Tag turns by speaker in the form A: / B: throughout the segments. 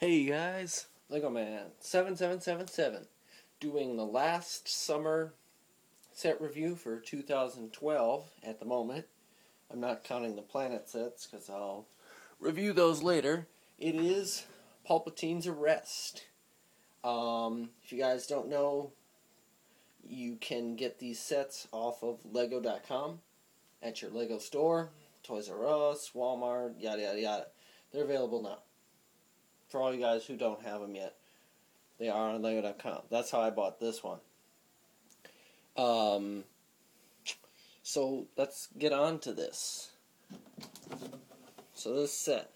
A: Hey guys, Lego Man 7777 doing the last summer set review for 2012 at the moment. I'm not counting the planet sets because I'll review those later. It is Palpatine's Arrest. If you guys don't know, you can get these sets off of Lego.com at your Lego store, Toys R Us, Walmart, yada yada yada. They're available now. For all you guys who don't have them yet, they are on Lego.com. That's how I bought this one. So let's get on to this. So this set.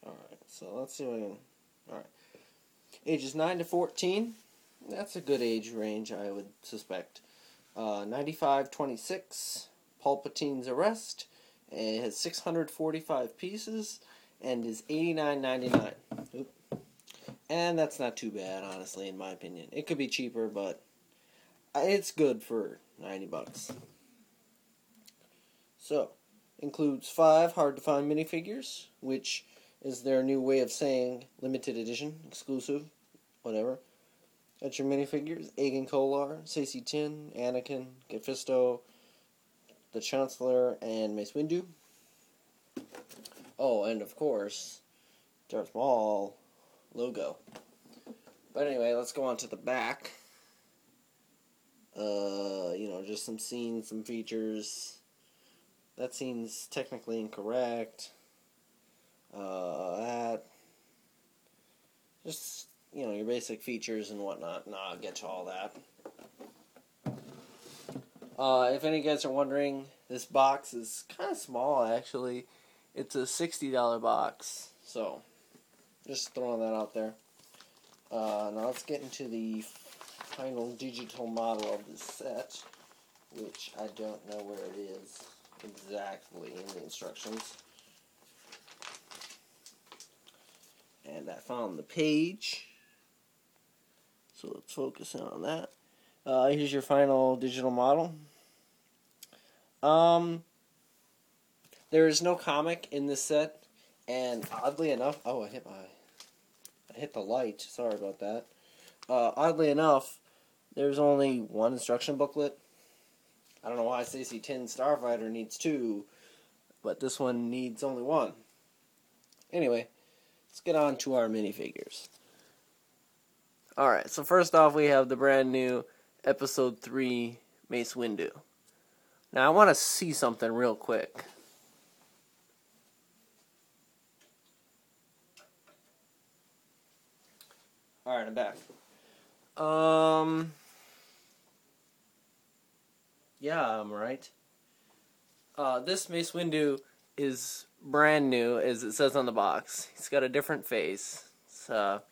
A: Alright, so let's see what I can... Alright. Ages 9 to 14. That's a good age range, I would suspect. 95-26. Palpatine's Arrest. It has 645 pieces and is $89.99. Oop. And that's not too bad, honestly, in my opinion. It could be cheaper, but it's good for $90. So, includes 5 hard-to-find minifigures, which is their new way of saying limited edition, exclusive, whatever. That's your minifigures: Agen Kolar, Saesee Tiin, Anakin, Fisto, the Chancellor, and Mace Windu. Oh, and of course, Darth Maul logo. But anyway, let's go on to the back. Just some scenes, some features. That scene's technically incorrect. Just, your basic features and whatnot. I'll get to all that. If any of you guys are wondering, this box is kind of small, actually. It's a $60 box, so just throwing that out there. Now let's get into the final digital model of the set, which I don't know where it is exactly in the instructions. And I found the page, so let's focus in on that. Here's your final digital model. There is no comic in this set, and oddly enough, I hit the light. Sorry about that. Oddly enough, there's only one instruction booklet. I don't know why Saesee Tiin Starfighter needs 2, but this one needs only 1. Anyway, let's get on to our minifigures. Alright, so first off we have the brand new Episode 3 Mace Windu. Now I want to see something real quick. Alright, I'm back. Yeah, I'm right. This Mace Windu is brand new, as it says on the box. He's got a different face. It's a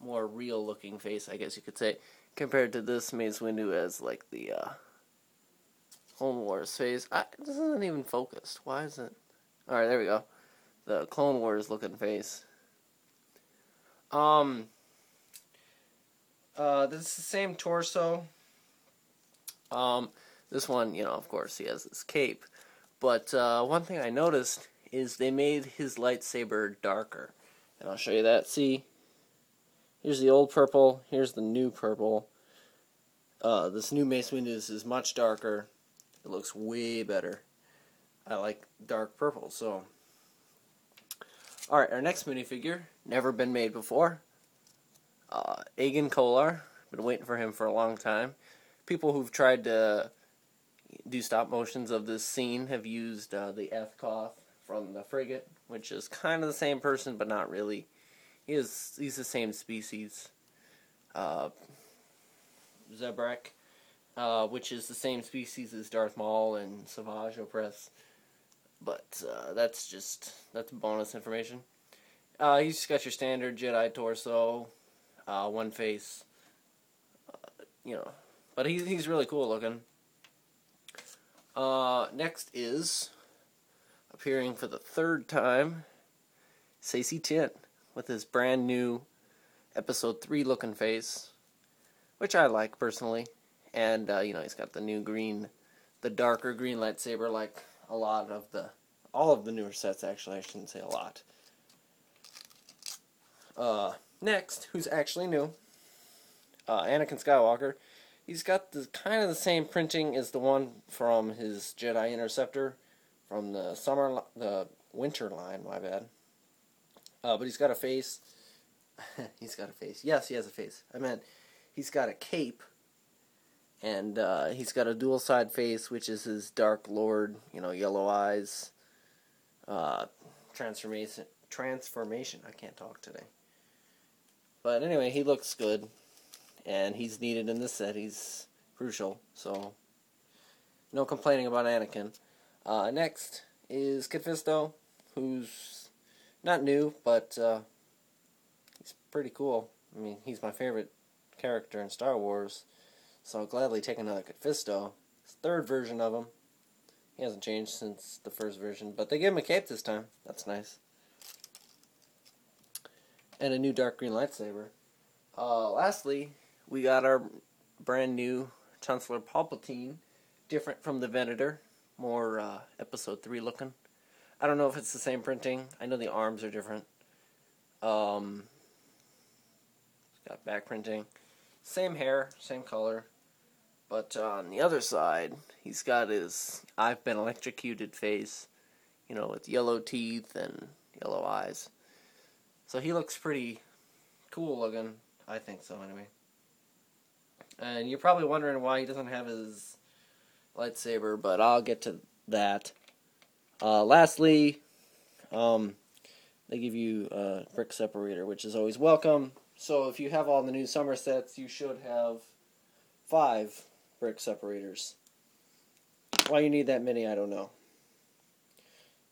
A: more real looking face, I guess you could say, compared to this Mace Windu as like the Clone Wars face. This isn't even focused. Why is it? Alright, there we go. The Clone Wars looking face. This is the same torso. This one, of course, he has this cape. But one thing I noticed is they made his lightsaber darker. And I'll show you that. See? Here's the old purple. Here's the new purple. This new Mace Windu is much darker. It looks way better. I like dark purple, so... Alright, our next minifigure. Never been made before. Agen Kolar. Been waiting for him for a long time. People who've tried to do stop motions of this scene have used the F-Koth from the frigate, which is kind of the same person, but not really. He's the same species. Zebrak, which is the same species as Darth Maul and Savage Opress. But that's bonus information. He's just got your standard Jedi torso, one face, but he's really cool looking. Next is, appearing for the 3rd time, Saesee Tiin, with his brand new Episode 3 looking face, which I like personally. And, he's got the new green, the darker green lightsaber like a lot of the all of the newer sets, actually. I shouldn't say a lot. Next, who's actually new, Anakin Skywalker. He's got kind of the same printing as the one from his Jedi Interceptor from the winter line, my bad. But he's got a face. He's got a face. Yes, he has a face. I meant he's got a cape. And he's got a dual side face, which is his Dark Lord, yellow eyes. Transformation. I can't talk today. But anyway, he looks good. And he's needed in this set. He's crucial. So, no complaining about Anakin. Next is Kit Fisto, who's not new, but he's pretty cool. I mean, he's my favorite character in Star Wars. So I'll gladly take another Kit Fisto. It's the third version of him. He hasn't changed since the first version, but they gave him a cape this time. That's nice. And a new dark green lightsaber. Lastly, we got our brand new Chancellor Palpatine, different from the Venator, more Episode 3 looking. I don't know if it's the same printing. I know the arms are different. It's got back printing. Same hair, same color. But on the other side, he's got his I've been electrocuted face, with yellow teeth and yellow eyes. So he looks pretty cool looking. I think so, anyway. And you're probably wondering why he doesn't have his lightsaber, but I'll get to that. Lastly, they give you a brick separator, which is always welcome. So if you have all the new summer sets, you should have 5 brick separators. Why you need that many, I don't know.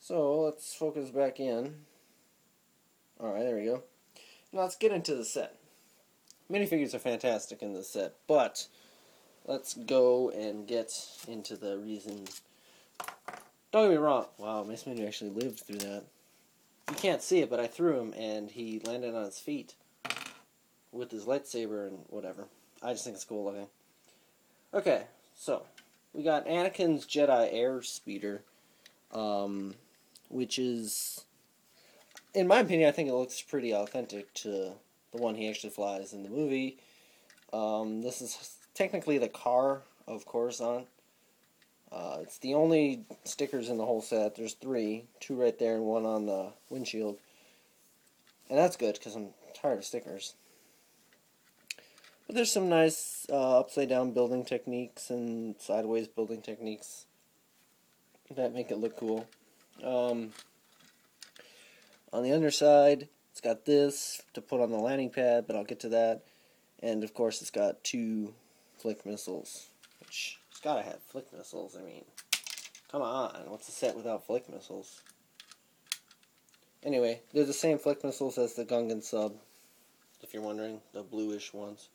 A: So let's focus back in. Alright, there we go. Now let's get into the set. Minifigures are fantastic in this set, but let's go and get into the reason. Don't get me wrong. Wow, Mace Windu actually lived through that. You can't see it, but I threw him and he landed on his feet with his lightsaber and whatever. I just think it's cool looking. Okay, so we got Anakin's Jedi airspeeder, which is, in my opinion, I think it looks pretty authentic to the one he actually flies in the movie. This is technically the car of Coruscant. It's the only stickers in the whole set. There's 3, 2 right there and 1 on the windshield. And that's good, because I'm tired of stickers. But there's some nice upside down building techniques and sideways building techniques that make it look cool. On the underside, it's got this to put on the landing pad, but I'll get to that. And of course, it's got 2 flick missiles, which it's gotta have flick missiles. I mean, come on, what's a set without flick missiles? Anyway, they're the same flick missiles as the Gungan sub, if you're wondering, the bluish ones.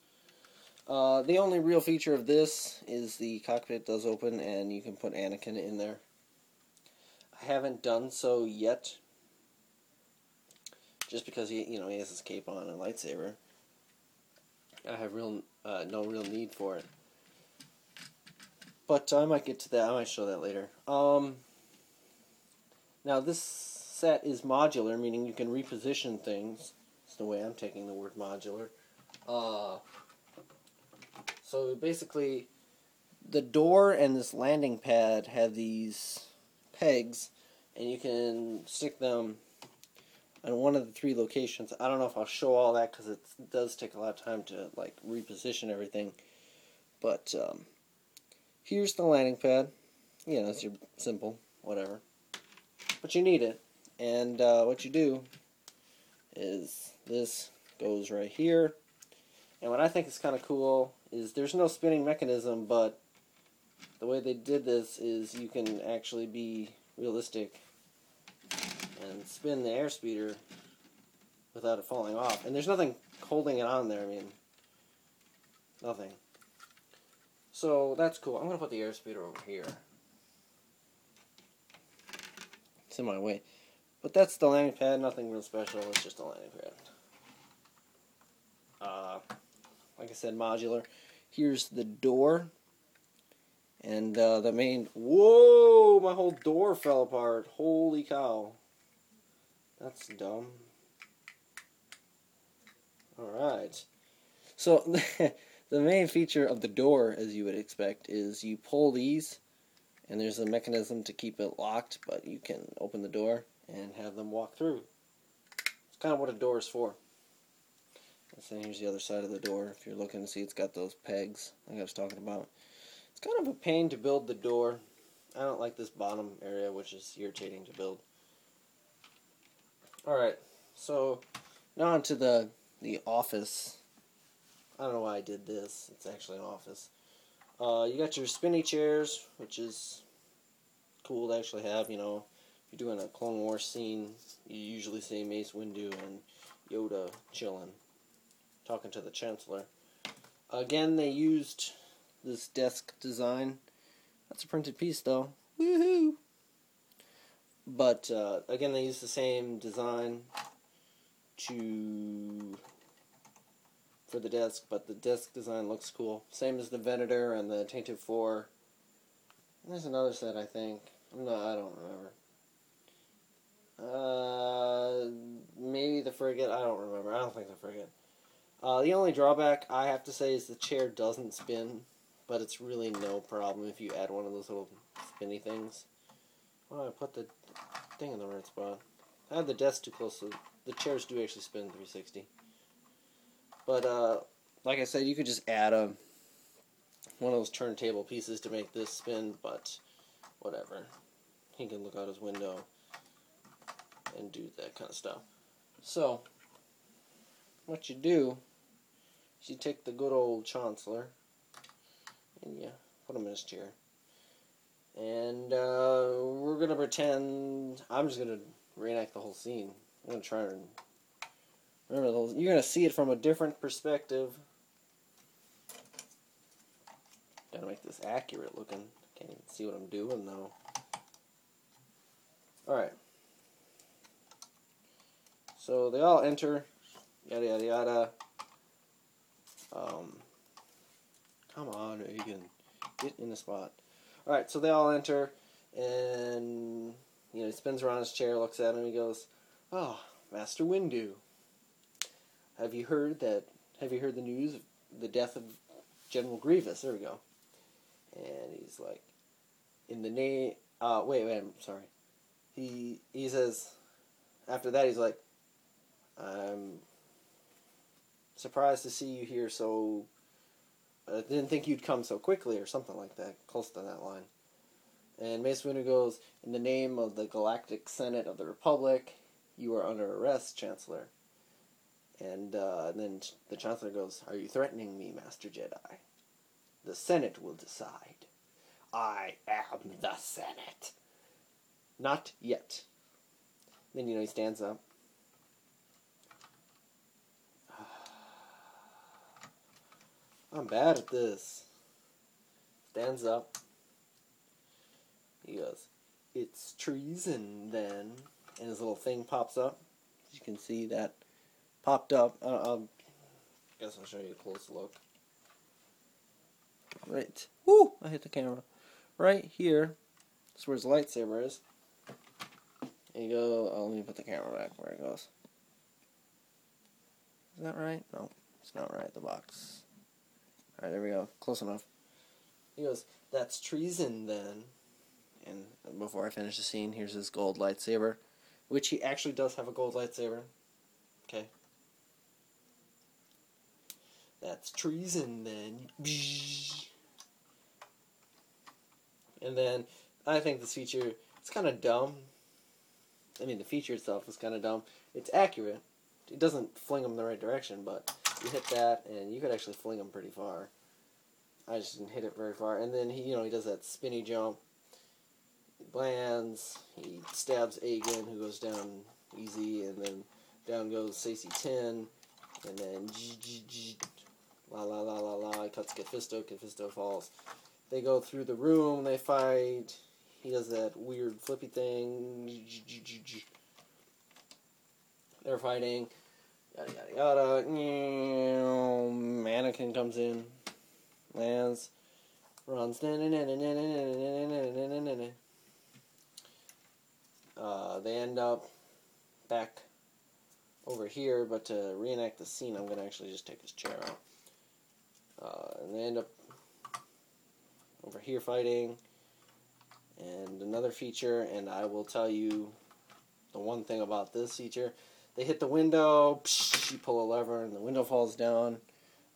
A: The only real feature of this is the cockpit does open and you can put Anakin in there. I haven't done so yet, just because he has his cape on and a lightsaber. I have no real need for it. But I might get to that. I might show that later. Now this set is modular, meaning you can reposition things. That's the way I'm taking the word modular. So basically, the door and this landing pad have these pegs, and you can stick them in one of the 3 locations. I don't know if I'll show all that because it does take a lot of time to reposition everything. But here's the landing pad. It's your simple whatever. But you need it, and what you do is this goes right here. And what I think is kind of cool is there's no spinning mechanism, but the way they did this is you can actually be realistic and spin the airspeeder without it falling off. And there's nothing holding it on there, I mean, nothing. So that's cool. I'm going to put the airspeeder over here. It's in my way. But that's the landing pad, nothing real special, it's just a landing pad. Like I said, modular. Here's the door. And the main... Whoa! My whole door fell apart. Holy cow. That's dumb. Alright. So, the main feature of the door, as you would expect, is you pull these, and there's a mechanism to keep it locked, but you can open the door and have them walk through. It's kind of what a door is for. So here's the other side of the door. If you're looking to see, it's got those pegs like I was talking about. It's kind of a pain to build the door. I don't like this bottom area, which is irritating to build. Alright, so now onto the office. I don't know why I did this. It's actually an office. You got your spinny chairs, which is cool to actually have. You know, if you're doing a Clone Wars scene, you usually see Mace Windu and Yoda chilling, talking to the Chancellor. Again, they used this desk design. That's a printed piece, though. Woohoo! But, again, they used the same design for the desk, but the desk design looks cool. Same as the Venator and the Tainted 4. And there's another set, I think. I don't remember. Maybe the frigate. I don't remember. I don't think the frigate. The only drawback I have to say is the chair doesn't spin, but it's really no problem if you add one of those little spinny things. Well, I put the thing in the right spot. I had the desk too close, so the chairs do actually spin 360. But, like I said, you could just add one of those turntable pieces to make this spin, but whatever. He can look out his window and do that kind of stuff. So, what you do is you take the good old Chancellor and you put him in his chair. And we're going to pretend... I'm just going to reenact the whole scene. I'm going to try and... Remember, you're going to see it from a different perspective. Gotta make this accurate looking. Can't even see what I'm doing, though. Alright. So, they all enter. Yada, yada, yada. Come on, Agen. Get in the spot. Alright, so they all enter, and, you know, he spins around his chair, looks at him, he goes, "Oh, Master Windu. Have you heard the news of the death of General Grievous?" There we go. And he's like, "In the name..." Wait, I'm sorry. He says, after that, he's like, "I'm surprised to see you here so... I didn't think you'd come so quickly," or something like that, close to that line. And Mace Windu goes, "In the name of the Galactic Senate of the Republic, you are under arrest, Chancellor." And then the Chancellor goes, "Are you threatening me, Master Jedi? The Senate will decide. I am the Senate." "Not yet." Then, he stands up. I'm bad at this. Stands up. He goes, "It's treason, then." And his little thing pops up. As you can see, that popped up. I guess I'll show you a close look. Right. Woo! I hit the camera. Right here. That's where his lightsaber is. And you go... Oh, let me put the camera back where it goes. Is that right? No, it's not right. The box. Alright, there we go. Close enough. He goes, "That's treason, then." And before I finish the scene, here's his gold lightsaber. Which he actually does have a gold lightsaber. Okay. "That's treason, then." And then, I think this feature, it's kind of dumb. I mean, the feature itself is kind of dumb. It's accurate. It doesn't fling them in the right direction, but you hit that, and you could actually fling them pretty far. I just didn't hit it very far. And then he does that spinny jump. He lands. He stabs Agen, who goes down easy, and then down goes Saesee Tiin, and then la la la la la. He cuts Fisto. Fisto falls. They go through the room. They fight. He does that weird flippy thing. They're fighting. Yada yada yada. Anakin comes in, lands. runs. They end up back over here, but to reenact the scene, I'm going to actually just take his chair out. And they end up over here fighting. And another feature, and I will tell you the one thing about this feature. They hit the window, you pull a lever, and the window falls down.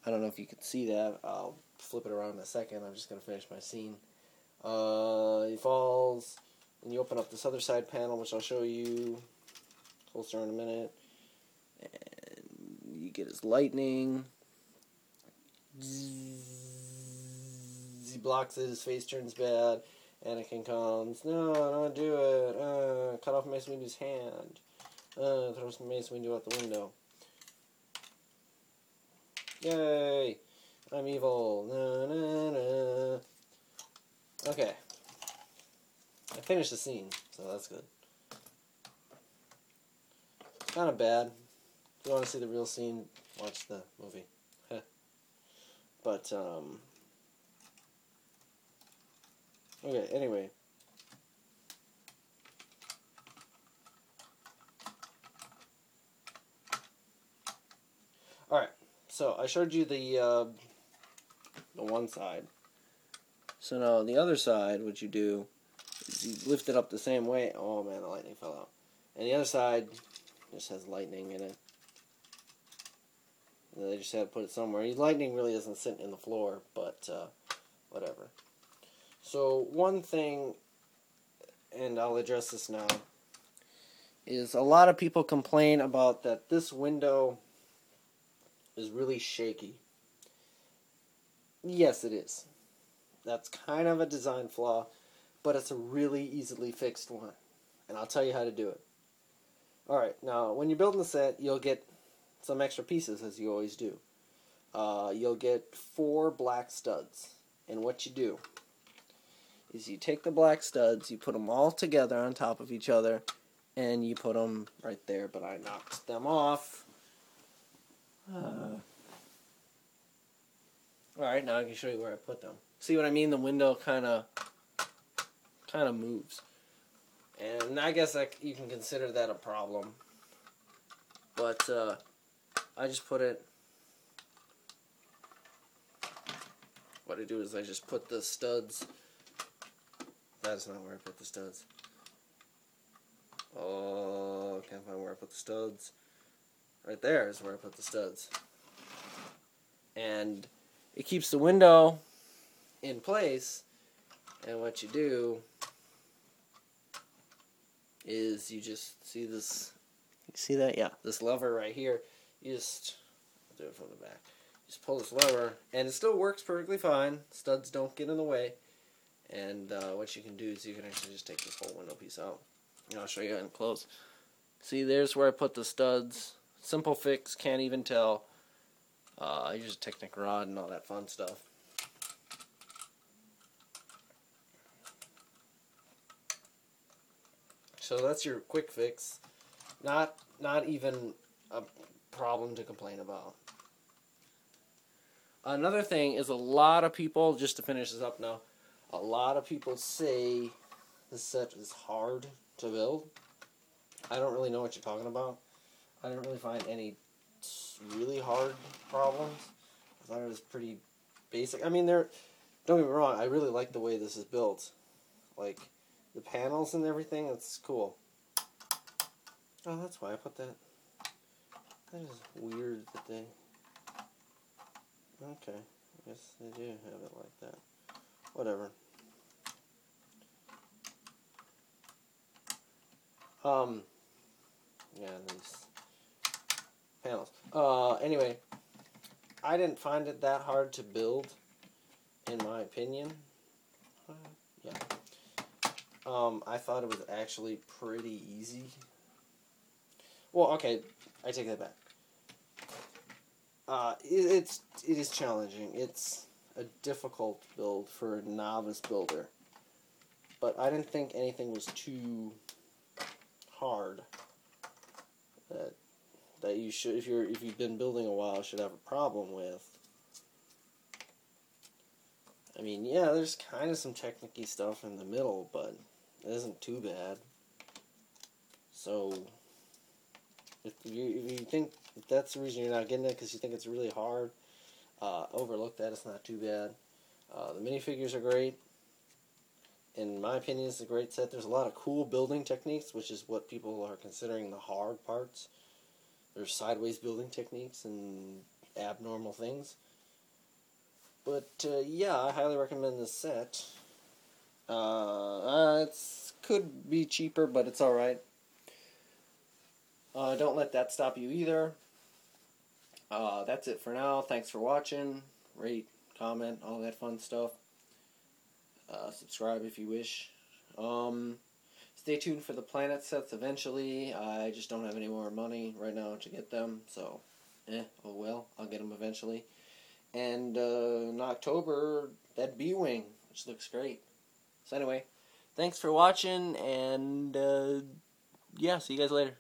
A: I don't know if you can see that. I'll flip it around in a second. I'm just going to finish my scene. He falls, and you open up this other side panel, which I'll show you closer in a minute. And you get his lightning. He blocks it, his face turns bad. Anakin comes, no, don't do it. Cut off Mace Windu's hand. Throws Mace Windu out the window. Yay! I'm evil. Na, na, na. Okay. I finished the scene, so that's good. It's kind of bad. If you want to see the real scene, watch the movie. But, okay, anyway. Alright, so I showed you the one side. So now on the other side, what you do is you lift it up the same way. Oh man, the lightning fell out. And the other side just has lightning in it. And they just had to put it somewhere. Lightning really doesn't sit in the floor, but whatever. So one thing, and I'll address this now, is a lot of people complain about that this window is really shaky. Yes, it is. That's kind of a design flaw, but it's a really easily fixed one. And I'll tell you how to do it. Alright, now when you're building the set, you'll get some extra pieces, as you always do. You'll get 4 black studs. And what you do is you take the black studs, you put them all together on top of each other, and you put them right there, but I knocked them off. Alright, now I can show you where I put them. See what I mean? The window kind of moves. And I guess you can consider that a problem. But I just put it... What I do is I just put the studs... That's not where I put the studs. Oh, can't find where I put the studs. Right there is where I put the studs. And it keeps the window in place. And what you do is you just see this. You see that? Yeah. This lever right here. You just I'll do it from the back. Just pull this lever, and it still works perfectly fine. Studs don't get in the way. And what you can do is you can actually just take this whole window piece out. And I'll show you in close. See, there's where I put the studs. Simple fix, can't even tell. I use a Technic rod and all that fun stuff. So that's your quick fix. Not even a problem to complain about. Another thing is a lot of people, just to finish this up now, a lot of people say this set is hard to build. I don't really know what you're talking about. I didn't really find any really hard problems. I thought it was pretty basic. I mean, don't get me wrong, I really like the way this is built. Like, the panels and everything, it's cool. Oh, that's why I put that. That is weird that they... Okay, I guess they do have it like that. Whatever. Yeah, these panels. Anyway, I didn't find it that hard to build, in my opinion. Yeah. I thought it was actually pretty easy. Well, okay, I take that back. It is challenging. It's a difficult build for a novice builder. But I didn't think anything was too hard that you should, if you've been building a while, should have a problem with. I mean, yeah, there's kind of some technical stuff in the middle, but it isn't too bad. So, if you think if that's the reason you're not getting it, because you think it's really hard, overlook that. It's not too bad. The minifigures are great. In my opinion, it's a great set. There's a lot of cool building techniques, which is what people are considering the hard parts. There's sideways building techniques and abnormal things. But, yeah, I highly recommend this set. It could be cheaper, but it's alright. Don't let that stop you either. That's it for now. Thanks for watching. Rate, comment, all that fun stuff. Subscribe if you wish. Stay tuned for the planet sets eventually. I just don't have any more money right now to get them, so, oh well, I'll get them eventually. And in October, that B-Wing, which looks great. So anyway, thanks for watching, and yeah, see you guys later.